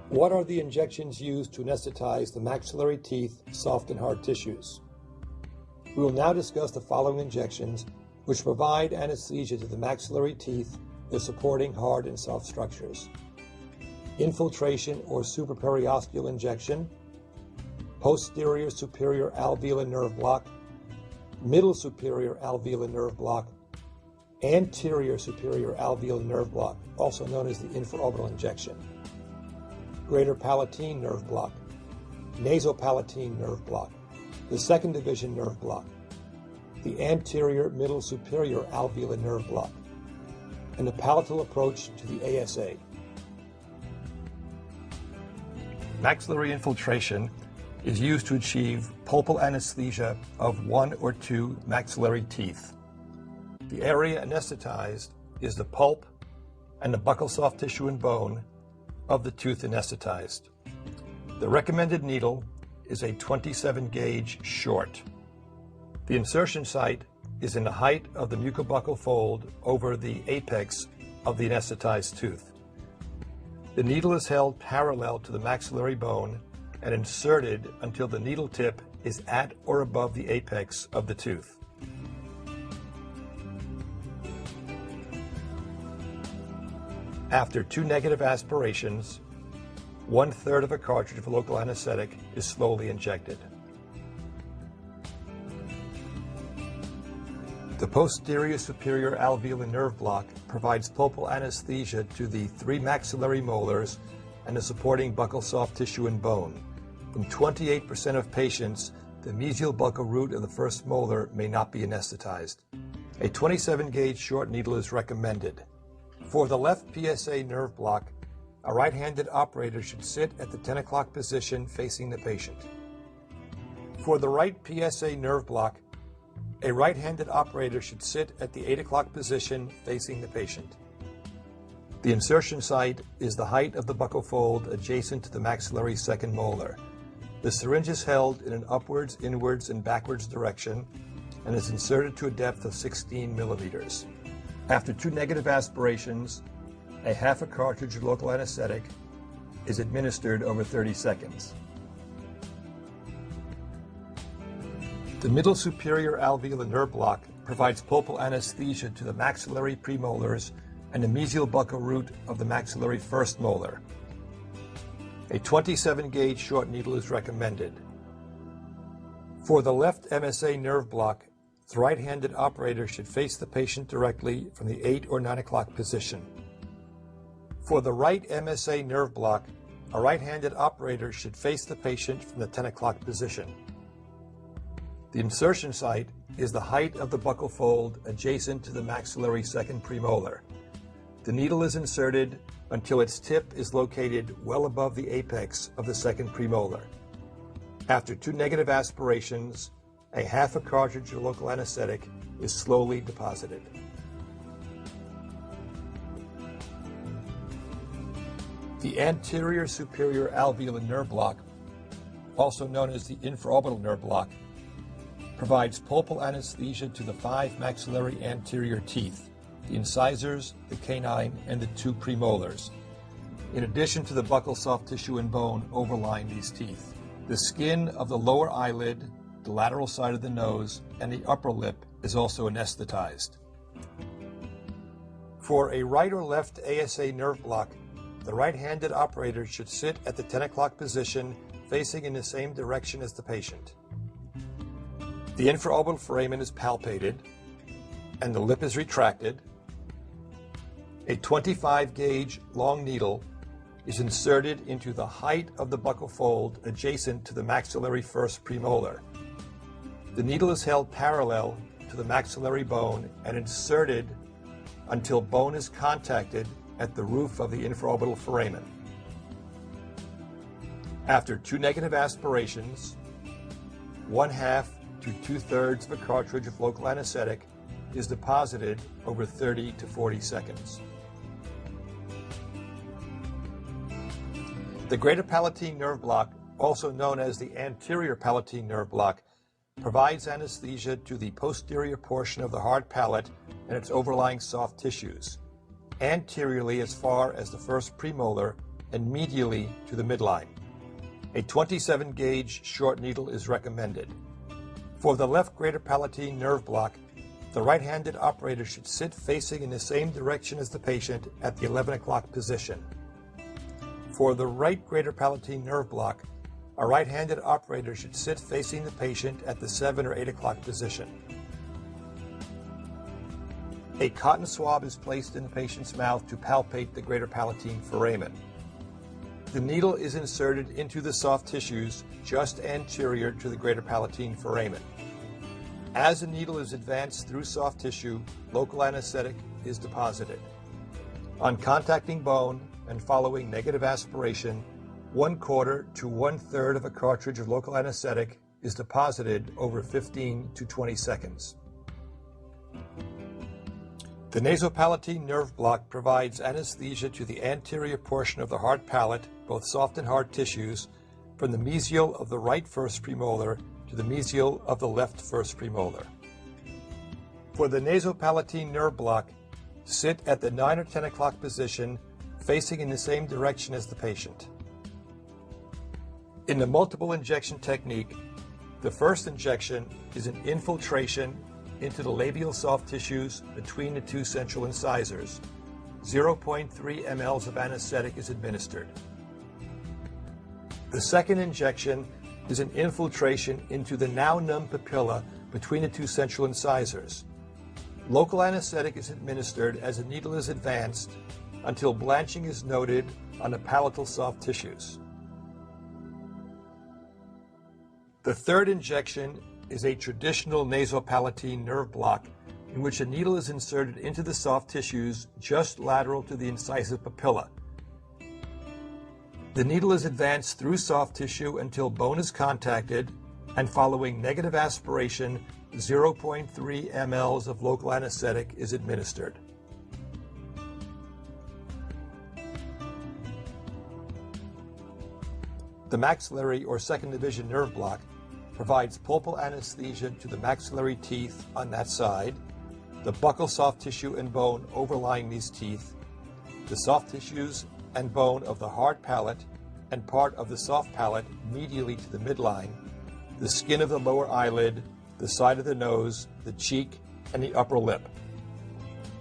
What are the injections used to anesthetize the maxillary teeth, soft and hard tissues? We will now discuss the following injections which provide anesthesia to the maxillary teeth, their supporting hard and soft structures. Infiltration or supraperiosteal injection, posterior superior alveolar nerve block, middle superior alveolar nerve block, anterior superior alveolar nerve block, also known as the infraorbital injection, greater palatine nerve block, nasopalatine nerve block, the second division nerve block, the anterior middle superior alveolar nerve block, and the palatal approach to the ASA. Maxillary infiltration is used to achieve pulpal anesthesia of one or two maxillary teeth. The area anesthetized is the pulp and the buccal soft tissue and bone of the tooth anesthetized. The recommended needle is a 27 gauge short. The insertion site is in the height of the mucobuccal fold over the apex of the anesthetized tooth. The needle is held parallel to the maxillary bone and inserted until the needle tip is at or above the apex of the tooth. After 2 negative aspirations, 1/3 of a cartridge of local anesthetic is slowly injected. The posterior superior alveolar nerve block provides pulpal anesthesia to the 3 maxillary molars and the supporting buccal soft tissue and bone. In 28% of patients, the mesial buccal root of the first molar may not be anesthetized. A 27 gauge short needle is recommended. For the left PSA nerve block, a right-handed operator should sit at the 10 o'clock position facing the patient. For the right PSA nerve block, a right-handed operator should sit at the 8 o'clock position facing the patient. The insertion site is the height of the buccal fold adjacent to the maxillary second molar. The syringe is held in an upwards, inwards, and backwards direction and is inserted to a depth of 16 millimeters. After 2 negative aspirations, a half a cartridge of local anesthetic is administered over 30 seconds. The middle superior alveolar nerve block provides pulpal anesthesia to the maxillary premolars and the mesial buccal root of the maxillary first molar. A 27 gauge short needle is recommended. For the left MSA nerve block, the right-handed operator should face the patient directly from the 8 or 9 o'clock position. For the right MSA nerve block, a right-handed operator should face the patient from the 10 o'clock position. The insertion site is the height of the buccal fold adjacent to the maxillary second premolar. The needle is inserted until its tip is located well above the apex of the second premolar. After 2 negative aspirations, a half a cartridge of local anesthetic is slowly deposited. The anterior superior alveolar nerve block, also known as the infraorbital nerve block, provides pulpal anesthesia to the 5 maxillary anterior teeth, the incisors, the canine, and the 2 premolars, in addition to the buccal soft tissue and bone overlying these teeth. The skin of the lower eyelid, the lateral side of the nose, and the upper lip is also anesthetized. For a right or left ASA nerve block, the right-handed operator should sit at the 10 o'clock position facing in the same direction as the patient. The infraorbital foramen is palpated and the lip is retracted. A 25 gauge long needle is inserted into the height of the buccal fold adjacent to the maxillary first premolar. The needle is held parallel to the maxillary bone and inserted until bone is contacted at the roof of the infraorbital foramen. After 2 negative aspirations, 1/2 to 2/3 of a cartridge of local anesthetic is deposited over 30 to 40 seconds. The greater palatine nerve block, also known as the anterior palatine nerve block, provides anesthesia to the posterior portion of the hard palate and its overlying soft tissues, anteriorly as far as the first premolar and medially to the midline. A 27 gauge short needle is recommended. For the left greater palatine nerve block, the right-handed operator should sit facing in the same direction as the patient at the 11 o'clock position. For the right greater palatine nerve block, a right-handed operator should sit facing the patient at the 7 or 8 o'clock position. A cotton swab is placed in the patient's mouth to palpate the greater palatine foramen. The needle is inserted into the soft tissues just anterior to the greater palatine foramen. As the needle is advanced through soft tissue, local anesthetic is deposited. On contacting bone and following negative aspiration, 1/4 to 1/3 of a cartridge of local anesthetic is deposited over 15 to 20 seconds. The nasopalatine nerve block provides anesthesia to the anterior portion of the hard palate, both soft and hard tissues, from the mesial of the right first premolar to the mesial of the left first premolar. For the nasopalatine nerve block, sit at the 9 or 10 o'clock position, facing in the same direction as the patient. In the multiple injection technique, the first injection is an infiltration into the labial soft tissues between the two central incisors. 0.3 mL of anesthetic is administered. The second injection is an infiltration into the now numb papilla between the two central incisors. Local anesthetic is administered as the needle is advanced until blanching is noted on the palatal soft tissues. The third injection is a traditional nasopalatine nerve block in which a needle is inserted into the soft tissues just lateral to the incisive papilla. The needle is advanced through soft tissue until bone is contacted, and following negative aspiration, 0.3 mL of local anesthetic is administered. The maxillary or second division nerve block provides pulpal anesthesia to the maxillary teeth on that side, the buccal soft tissue and bone overlying these teeth, the soft tissues and bone of the hard palate and part of the soft palate medially to the midline, the skin of the lower eyelid, the side of the nose, the cheek, and the upper lip.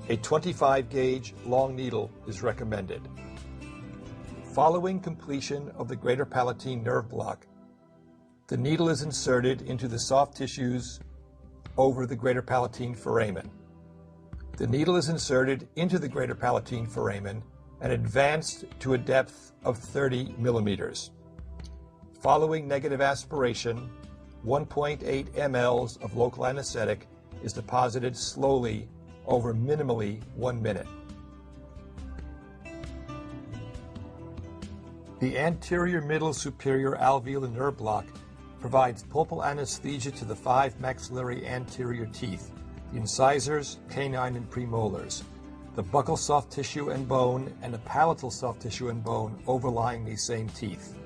A 25 gauge long needle is recommended. Following completion of the greater palatine nerve block, the needle is inserted into the soft tissues over the greater palatine foramen. The needle is inserted into the greater palatine foramen and advanced to a depth of 30 millimeters. Following negative aspiration, 1.8 mL of local anesthetic is deposited slowly over minimally 1 minute. The anterior middle superior alveolar nerve block provides pulpal anesthesia to the 5 maxillary anterior teeth, the incisors, canine, and premolars, the buccal soft tissue and bone, and the palatal soft tissue and bone overlying these same teeth.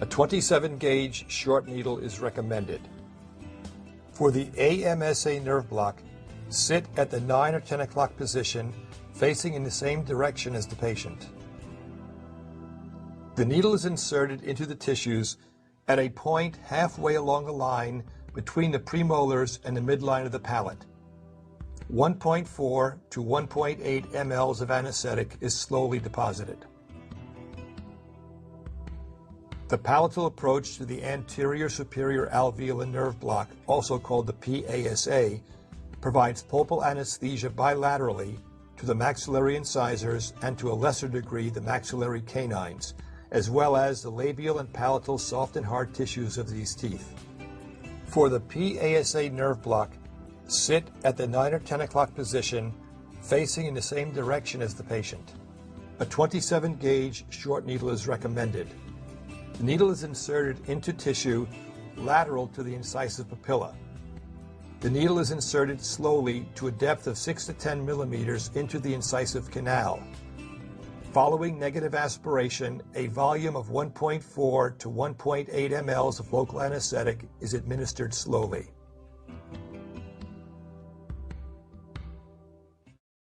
A 27 gauge short needle is recommended. For the AMSA nerve block, sit at the 9 or 10 o'clock position, facing in the same direction as the patient. The needle is inserted into the tissues at a point halfway along the line between the premolars and the midline of the palate. 1.4 to 1.8 mL of anesthetic is slowly deposited. The palatal approach to the anterior superior alveolar nerve block, also called the PASA, provides pulpal anesthesia bilaterally to the maxillary incisors and to a lesser degree the maxillary canines, as well as the labial and palatal soft and hard tissues of these teeth. For the PASA nerve block, sit at the 9 or 10 o'clock position, facing in the same direction as the patient. A 27 gauge short needle is recommended. The needle is inserted into tissue lateral to the incisive papilla. The needle is inserted slowly to a depth of 6 to 10 millimeters into the incisive canal. Following negative aspiration, a volume of 1.4 to 1.8 mL of local anesthetic is administered slowly.